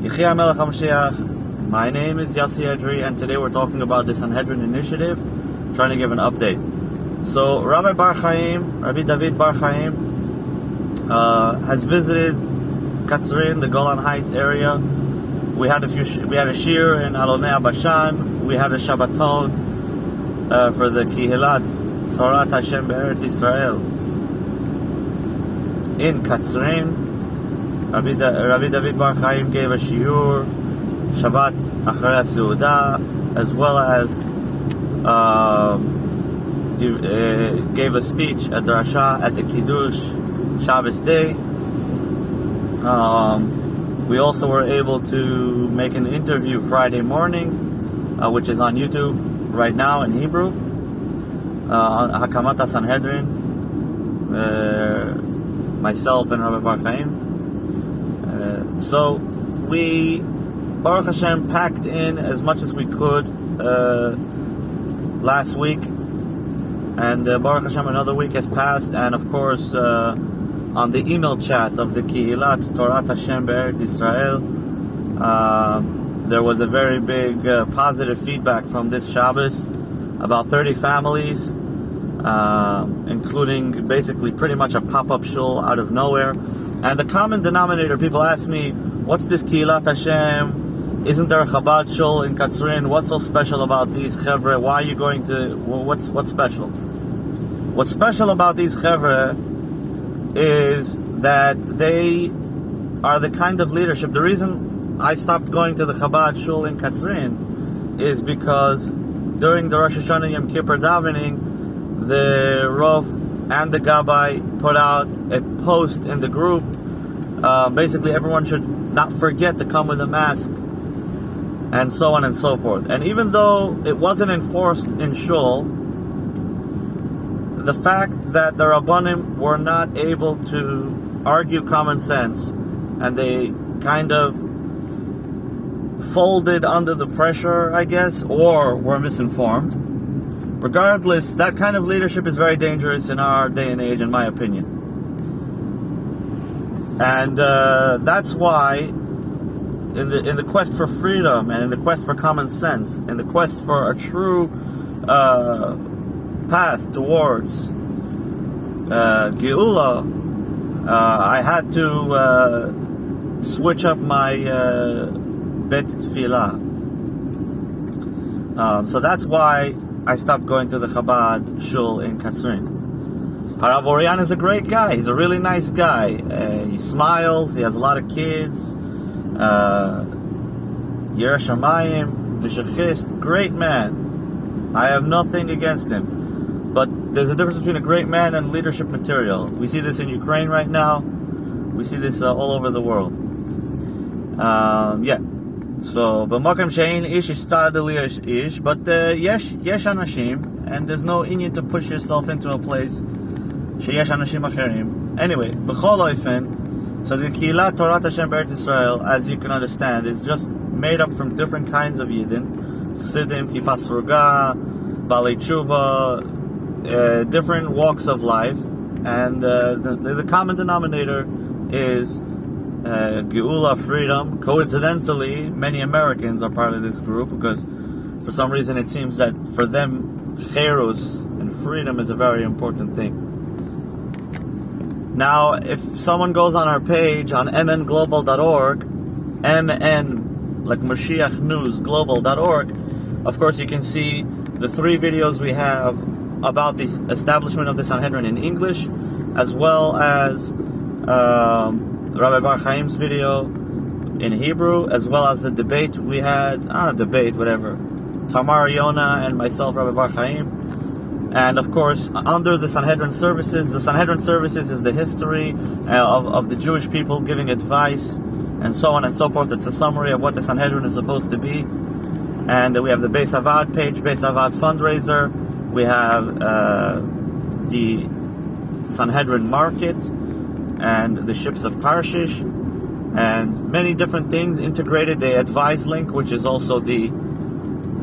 Yechia Melech HaMashiach. My name is Yossi Edry, and today we're talking about the Sanhedrin initiative, trying to give an update. So, Rabbi David Bar Chaim, has visited Katzrin, the Golan Heights area. We had a shir in Alonei Bashan. We had a Shabbaton for the Kihilat Torah Hashem Be'eretz Israel in Katzrin. Rabbi David Bar Chaim gave a shiur Shabbat Acharei Seudah, as well as gave a speech at the Rasha at the Kiddush Shabbos day. We also were able to make an interview Friday morning, which is on YouTube right now in Hebrew, on Hakamat Sanhedrin, myself and Rabbi Bar Chaim. So we, Baruch Hashem, packed in as much as we could last week, and Baruch Hashem, another week has passed, and of course on the email chat of the Kihilat Torah Hashem Be'eretz Israel, there was a very big positive feedback from this Shabbos. About 30 families, including basically pretty much a pop-up shul out of nowhere. And the common denominator, people ask me, what's this Kihilat Hashem? Isn't there a Chabad shul in Katzrin? What's so special about these chevre? Why are you going to, what's special? What's special about these chevre is that they are the kind of leadership. The reason I stopped going to the Chabad shul in Katzrin is because during the Rosh Hashanah Yom Kippur davening, the Rov and the Gabbai put out a post in the group. Basically, everyone should not forget to come with a mask, and so on and so forth. And even though it wasn't enforced in shul, the fact that the Rabbanim were not able to argue common sense, and they kind of folded under the pressure, I guess, or were misinformed. Regardless, that kind of leadership is very dangerous in our day and age, in my opinion. And that's why, in the quest for freedom, and in the quest for common sense, in the quest for a true path towards Geula, I had to switch up my Bet Tfilah. So that's why I stopped going to the Chabad shul in Katzrin. Harav Orion is a great guy. He's a really nice guy. He smiles. He has a lot of kids. Yereh Shamayim, Mishachist, great man. I have nothing against him. But there's a difference between a great man and leadership material. We see this in Ukraine right now. We see this all over the world. So, b'makom she'ein ish ishtadel ish, but yesh anashim, and there's no inyan to push yourself into a place sheyesh anashim acherim. Anyway, b'chol oifen, so the Kihilat Torah Hashem Be'eretz Israel, as you can understand, is just made up from different kinds of Yidden, Chassidim, Kifas Ruga, Balei Tshuva, different walks of life, and the common denominator is Geula, freedom. Coincidentally, many Americans are part of this group because for some reason it seems that for them Cherus and freedom is a very important thing. Now, if someone goes on our page on mnglobal.org, mn like Mashiach News Global.org, of course you can see the 3 videos we have about the establishment of the Sanhedrin in English, as well as Rabbi Bar Chaim's video in Hebrew, as well as the debate we had, Tamar Yona and myself, Rabbi Bar Chaim. And of course, under the Sanhedrin services is the history of the Jewish people giving advice, and so on and so forth. It's a summary of what the Sanhedrin is supposed to be. And we have the Beis Avad page, Beis Avad fundraiser. We have the Sanhedrin market, and the ships of Tarshish, and many different things integrated. The advice link, which is also the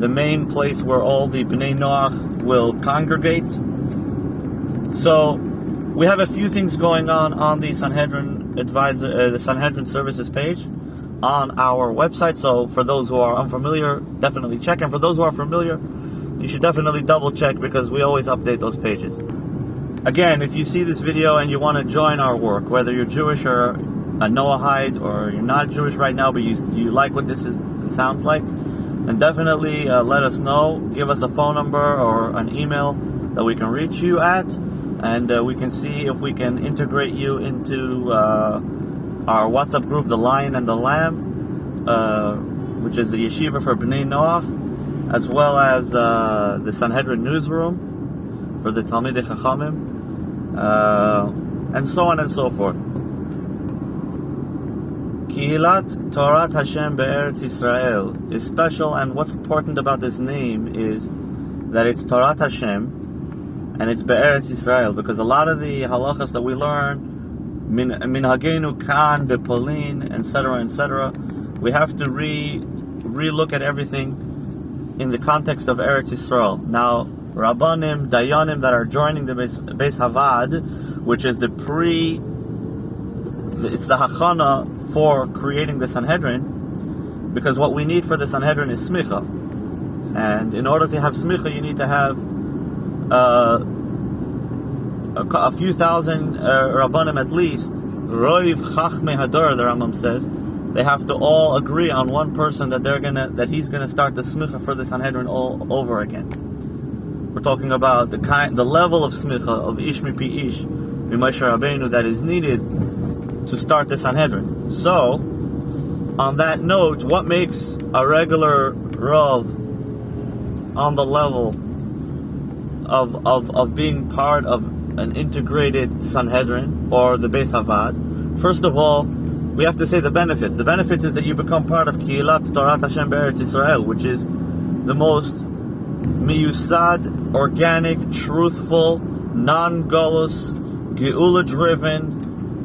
main place where all the Bnei Noach will congregate. So we have a few things going on the Sanhedrin the Sanhedrin services page. on our website. So for those who are unfamiliar, definitely check. And for those who are familiar, you should definitely double check, because we always update those pages. Again, if you see this video and you want to join our work, whether you're Jewish or a Noahide, or you're not Jewish right now, but you like what this sounds like, then definitely let us know. Give us a phone number or an email that we can reach you at, and we can see if we can integrate you into our WhatsApp group, The Lion and the Lamb, which is the yeshiva for Bnei Noach, as well as the Sanhedrin newsroom for the Talmidei Chachamim, and so on and so forth. Kihilat Torat Hashem Be'eretz Yisrael is special, and what's important about this name is that it's Torat Hashem and it's Be'eretz Yisrael, because a lot of the halachas that we learn, Minhagenu Kan, Bepolin, etc., we have to re-look at everything in the context of Eretz Yisrael. Now, Rabbanim, Dayanim that are joining the Beis Havad, which is it's the Hachana for creating the Sanhedrin, because what we need for the Sanhedrin is smicha. And in order to have smicha, you need to have a few thousand Rabbanim at least. Roiv Chachmei Hador, the Rambam says, they have to all agree on one person that he's gonna start the smicha for the Sanhedrin all over again. We're talking about the level of smicha of ish mipi ish, Moshe Rabbeinu, that is needed to start the Sanhedrin. So, on that note, what makes a regular Rav on the level of being part of an integrated Sanhedrin or the Beis Havad? First of all, we have to say the benefits. The benefits is that you become part of Kihilat Torat Hashem Be'eretz Yisrael, which is the most miyusad, organic, truthful, non-galus, geula-driven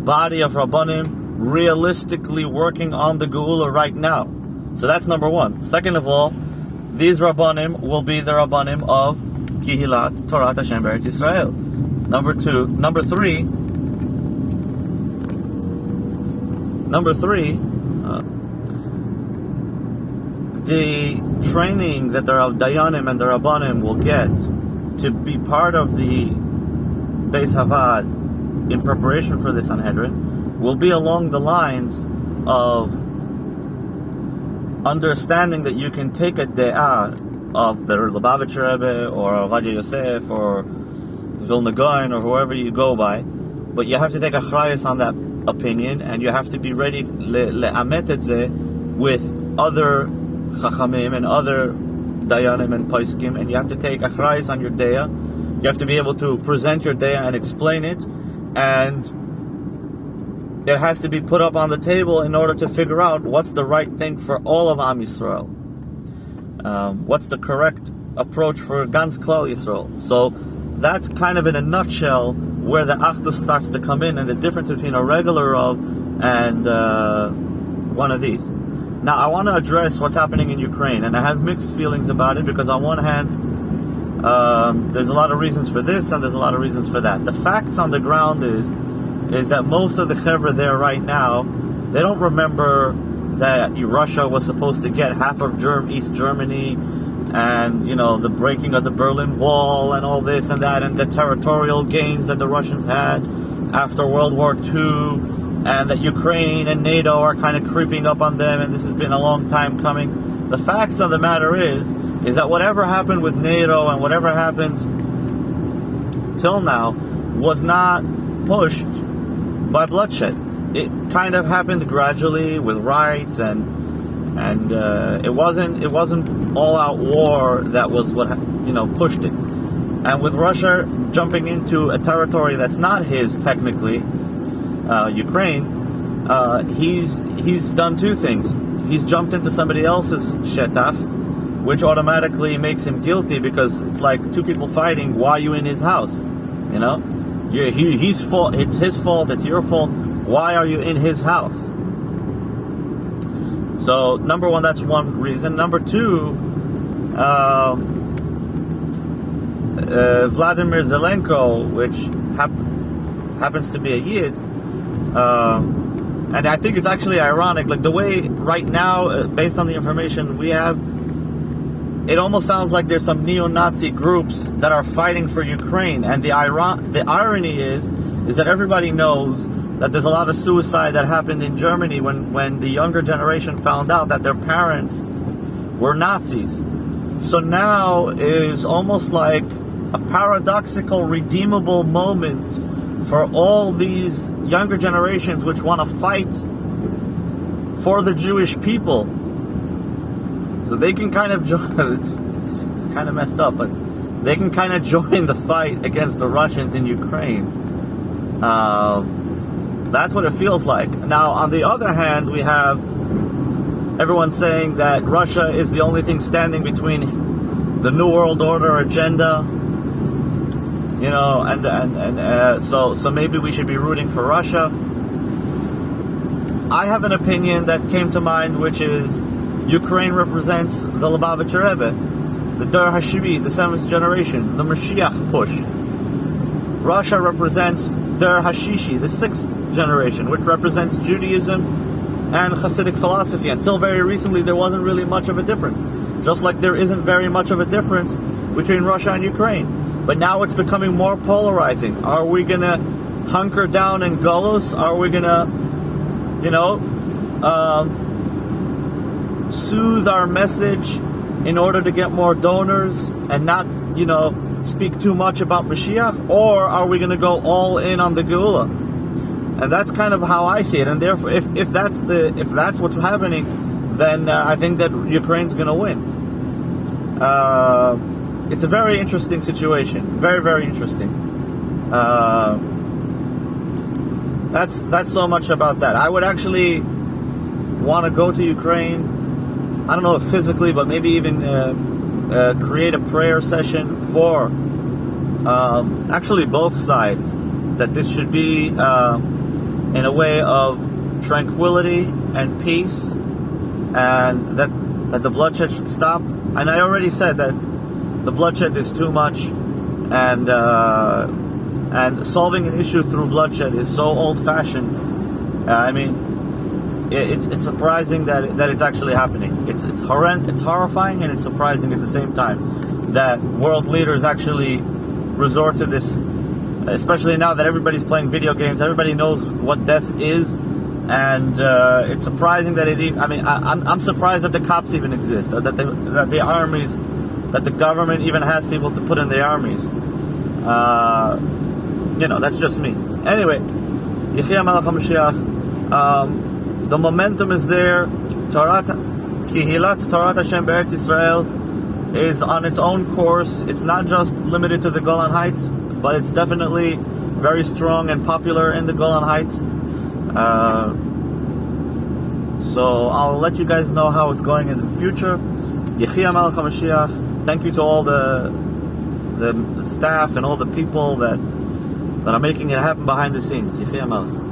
body of Rabbanim, realistically working on the geula right now. So that's number one. Second of all, these Rabbanim will be the Rabbanim of Kihilat Torat Hashem Be'eretz Yisrael. Number three, the training that the Dayanim and the Rabbanim will get to be part of the Beis Havad in preparation for the Sanhedrin will be along the lines of understanding that you can take a de'ah of the Lubavitcher Rebbe or Ovadia Yosef or the Vilna Gaon or whoever you go by, but you have to take a chrayas on that opinion, and you have to be ready le'amet et zeh with other Chachamim and other Dayanim and Paiskim, and you have to take a chrayas on your de'ah. You have to be able to present your de'ah and explain it, and it has to be put up on the table in order to figure out what's the right thing for all of Am Yisrael. What's the correct approach for Gans Klal Yisrael. So that's kind of in a nutshell where the Achdus starts to come in, and the difference between a regular Rav and one of these. Now I want to address what's happening in Ukraine, and I have mixed feelings about it, because on one hand there's a lot of reasons for this and there's a lot of reasons for that. The facts on the ground is that most of the Chevra there right now, they don't remember that Russia was supposed to get half of East Germany, and the breaking of the Berlin Wall and all this and that, and the territorial gains that the Russians had after World War II, and that Ukraine and NATO are kind of creeping up on them, and this has been a long time coming. The facts of the matter is that whatever happened with NATO and whatever happened till now was not pushed by bloodshed. It kind of happened gradually with riots, and it wasn't all-out war that was what pushed it. And with Russia jumping into a territory that's not his technically, Ukraine, he's done two things. He's jumped into somebody else's shetach, which automatically makes him guilty, because it's like two people fighting. Why are you in his house? He's fault. It's his fault. It's your fault. Why are you in his house? So, number one, that's one reason. Number two, Vladimir Zelenko, which happens to be a Yid, And I think it's actually ironic, like the way right now, based on the information we have, it almost sounds like there's some neo-Nazi groups that are fighting for Ukraine. And the irony is that everybody knows that there's a lot of suicide that happened in Germany when the younger generation found out that their parents were Nazis. So now is almost like a paradoxical, redeemable moment for all these younger generations which want to fight for the Jewish people. So they can kind of join, it's kind of messed up, but they can kind of join the fight against the Russians in Ukraine. That's what it feels like. Now, on the other hand, we have everyone saying that Russia is the only thing standing between the New World Order agenda, you know, and so maybe we should be rooting for Russia. I have an opinion that came to mind, which is Ukraine represents the Lubavitcher Rebbe, the Dor HaShivi, the 7th generation, the Mashiach push. Russia represents Dor HaShishi, the 6th generation, which represents Judaism and Hasidic philosophy. Until very recently, there wasn't really much of a difference. Just like there isn't very much of a difference between Russia and Ukraine. But now it's becoming more polarizing. Are we going to hunker down in Golos? Are we going to, you know, soothe our message in order to get more donors and not, you know, speak too much about Mashiach? Or are we going to go all in on the Geula? And that's kind of how I see it. And therefore, if that's what's happening, then I think that Ukraine's going to win. It's a very interesting situation. Very, very interesting. That's so much about that. I would actually want to go to Ukraine. I don't know if physically, but maybe even create a prayer session for actually both sides. That this should be in a way of tranquility and peace, and that the bloodshed should stop. And I already said that the bloodshed is too much, and solving an issue through bloodshed is so old-fashioned. I mean, it's surprising that it's actually happening. It's horrendous, it's horrifying, and it's surprising at the same time that world leaders actually resort to this. Especially now that everybody's playing video games, everybody knows what death is, and it's surprising that I'm surprised that the cops even exist, or that the armies, that the government even has people to put in the armies. You know, that's just me. Anyway, Yechia Melech HaMashiach. The momentum is there. Kihilat Torah Hashem Be'eretz Yisrael is on its own course. It's not just limited to the Golan Heights, but it's definitely very strong and popular in the Golan Heights. So I'll let you guys know how it's going in the future. Yechia Melech HaMashiach. Thank you to all the staff and all the people that are making it happen behind the scenes. Yechia Melech.